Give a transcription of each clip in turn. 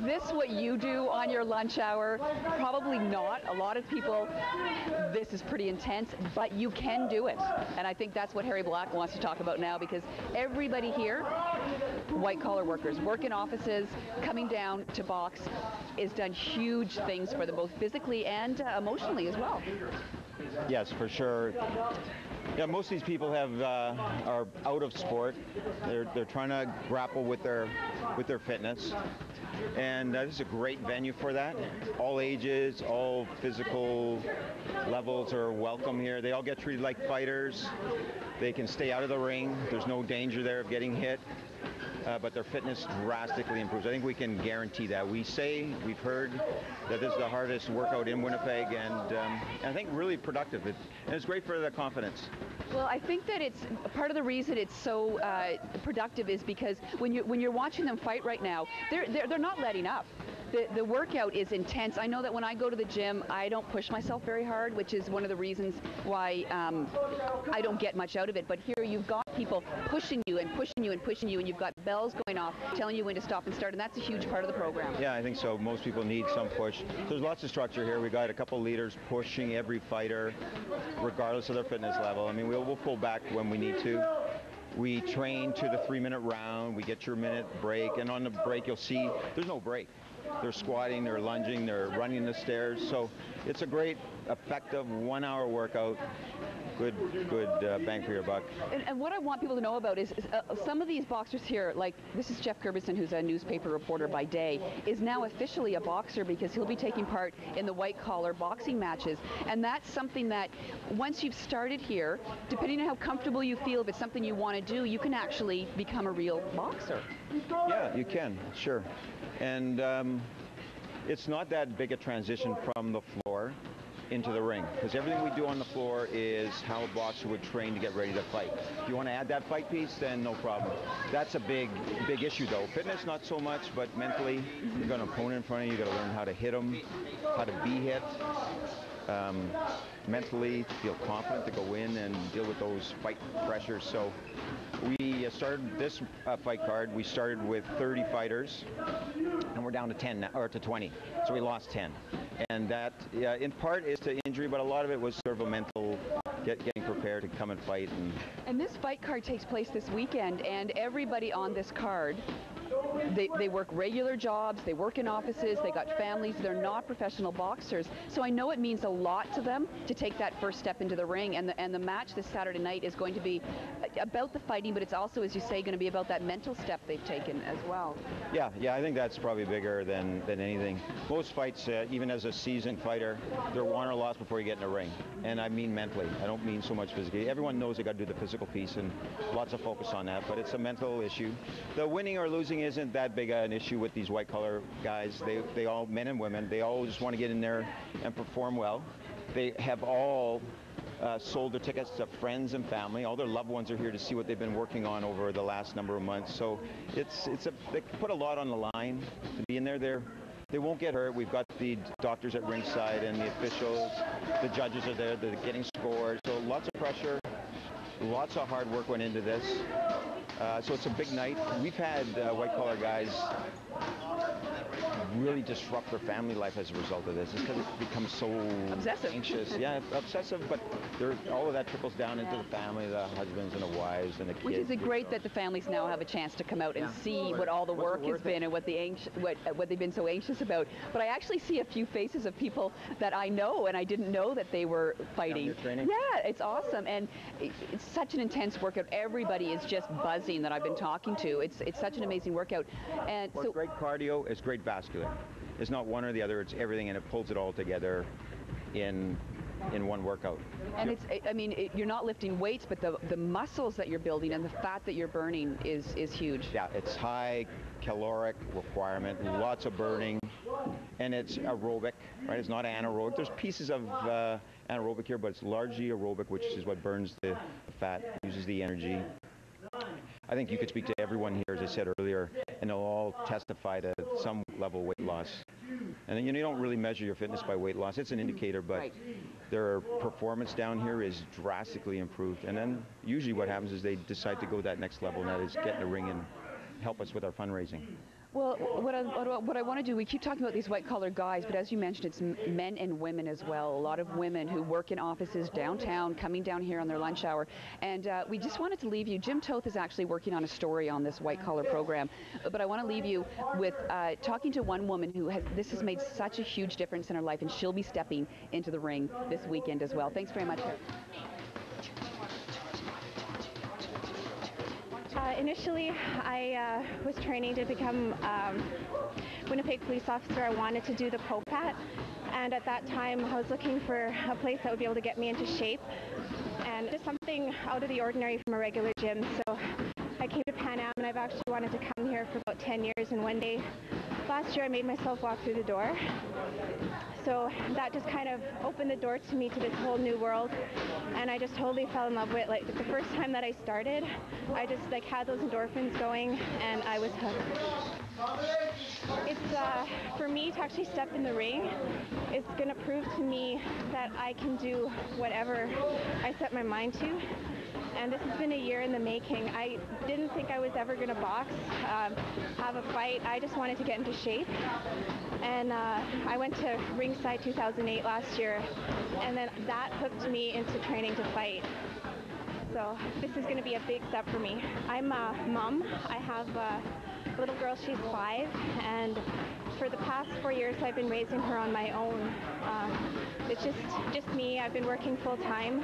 this what you do on your lunch hour? Probably not. A lot of people, this is pretty intense, but you can do it. And I think that's what Harry Black wants to talk about now, because everybody here, white-collar workers, work in offices, coming down to box, has done huge things for them, both physically and emotionally as well. Yes, for sure. Yeah, most of these people are out of sport. They're trying to grapple with their fitness, and this is a great venue for that. All ages, all physical levels are welcome here. They all get treated like fighters. They can stay out of the ring. There's no danger there of getting hit. But their fitness drastically improves. I think we can guarantee that. We've heard that this is the hardest workout in Winnipeg, and I think really productive. And it's great for the confidence. Well, I think that it's part of the reason it's so productive is because when you're watching them fight right now, they're not letting up. The workout is intense. I know that when I go to the gym, I don't push myself very hard, which is one of the reasons why I don't get much out of it. But here you've got people pushing you and pushing you and pushing you, and you've got bells going off telling you when to stop and start, and that's a huge part of the program. Yeah, I think so. Most people need some push. There's lots of structure here. We've got a couple leaders pushing every fighter, regardless of their fitness level. I mean, we'll pull back when we need to. We train to the 3-minute round. We get your minute break, and on the break you'll see there's no break. They're squatting, they're lunging, they're running the stairs. So it's a great, effective 1-hour workout. Good bang for your buck. And what I want people to know about is some of these boxers here, like this is Jeff Kirbison, who's a newspaper reporter by day, is now officially a boxer because he'll be taking part in the white-collar boxing matches. And that's something that once you've started here, depending on how comfortable you feel, if it's something you want to do, you can actually become a real boxer. Yeah, you can, sure. And it's not that big a transition from the floor into the ring, because everything we do on the floor is how a boxer would train to get ready to fight. If you want to add that fight piece, then no problem. That's a big issue though. Fitness, not so much, but mentally, you've got an opponent in front of you, you've got to learn how to hit them, how to be hit. Mentally feel confident to go in and deal with those fight pressures. So we started this fight card. We started with 30 fighters, and we're down to 10 now, or to 20. So we lost 10, and that in part is to injury, but a lot of it was sort of a mental getting prepared to come and fight. And this fight card takes place this weekend, and everybody on this card, they work regular jobs, they work in offices, they got families, they're not professional boxers. So I know it means a lot to them to take that first step into the ring, and the match this Saturday night is going to be about the fighting, but it's also, as you say, going to be about that mental step they've taken as well. Yeah, I think that's probably bigger than anything. Most fights, even as a seasoned fighter, they're won or lost before you get in the ring. And I mean mentally, I don't mean so much physically. Everyone knows they got to do the physical piece, and lots of focus on that, but it's a mental issue. The winning or losing isn't that big an issue with these white-collar guys. They all, men and women, they all just want to get in there and perform well. They have all sold their tickets to friends and family. All their loved ones are here to see what they've been working on over the last number of months. So they put a lot on the line to be in there. They won't get hurt. We've got the doctors at ringside and the officials. The judges are there. They're getting scores. So lots of pressure. Lots of hard work went into this. So it's a big night. We've had white-collar guys really disrupt their family life as a result of this. It's because it becomes so obsessive. Anxious. Yeah, obsessive, but all of that trickles down into the family, the husbands and the wives and the kids. Which is great that the families now have a chance to come out and see what all the work has been and what they've been so anxious about. But I actually see a few faces of people that I know, and I didn't know that they were fighting. Yeah, it's awesome, and it's such an intense workout. Everybody is just buzzing that I've been talking to. It's such an amazing workout. And well, so great cardio, it's great vascular. It's not one or the other, it's everything, and it pulls it all together in one workout. And you're not lifting weights, but the muscles that you're building and the fat that you're burning is huge. Yeah, it's high caloric requirement, lots of burning, and it's aerobic, right? It's not anaerobic. There's pieces of anaerobic here, but it's largely aerobic, which is what burns the fat, uses the energy. I think you could speak to everyone here, as I said earlier, and they'll all testify to some level of weight loss. And you don't really measure your fitness by weight loss. It's an indicator, but their performance down here is drastically improved. And then usually what happens is they decide to go that next level, and that is get in the ring and help us with our fundraising. Well, what I want to do, we keep talking about these white-collar guys, but as you mentioned, it's men and women as well. A lot of women who work in offices downtown, coming down here on their lunch hour. And we just wanted to leave you. Jim Toth is actually working on a story on this white-collar program, but I want to leave you with talking to one woman who this has made such a huge difference in her life, and she'll be stepping into the ring this weekend as well. Thanks very much. Initially, I was training to become Winnipeg police officer. I wanted to do the POPAT, and at that time I was looking for a place that would be able to get me into shape and just something out of the ordinary from a regular gym. So I came to Pan Am, and I've actually wanted to come here for about 10 years, and one day last year I made myself walk through the door. So that just kind of opened the door to me to this whole new world, and I just totally fell in love with it. Like the first time that I started, I just like had those endorphins going, and I was hooked. It's for me to actually step in the ring, it's going to prove to me that I can do whatever I set my mind to. And this has been a year in the making. I didn't think I was ever going to box, have a fight. I just wanted to get into shape. And I went to Ringside 2008 last year, and then that hooked me into training to fight. So this is going to be a big step for me. I'm a mom. I have a little girl, she's 5, and for the past 4 years I've been raising her on my own. It's just me. I've been working full time,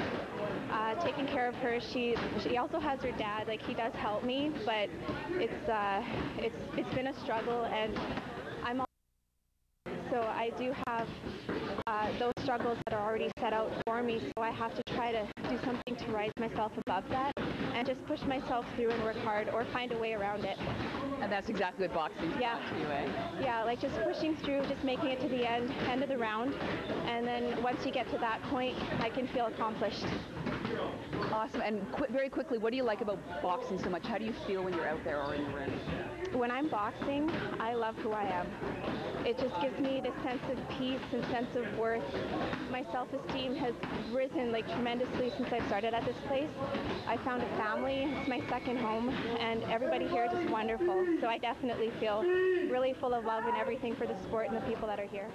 taking care of her. She also has her dad. Like, he does help me, but it's been a struggle, and I'm so I do have those struggles that are already set out for me, so I have to try to do something to rise myself above that and just push myself through and work hard or find a way around it. And that's exactly what boxing is yeah. to you, eh? Yeah, like just pushing through, just making it to the end of the round, and then once you get to that point, I can feel accomplished. Awesome. And very quickly, what do you like about boxing so much? How do you feel when you're out there or in the ring? When I'm boxing, I love who I am. It just gives me this sense of peace and sense of worth. My self-esteem has risen like tremendously since I've started at this place. I found a family. It's my second home, and everybody here is just wonderful. So I definitely feel really full of love and everything for the sport and the people that are here.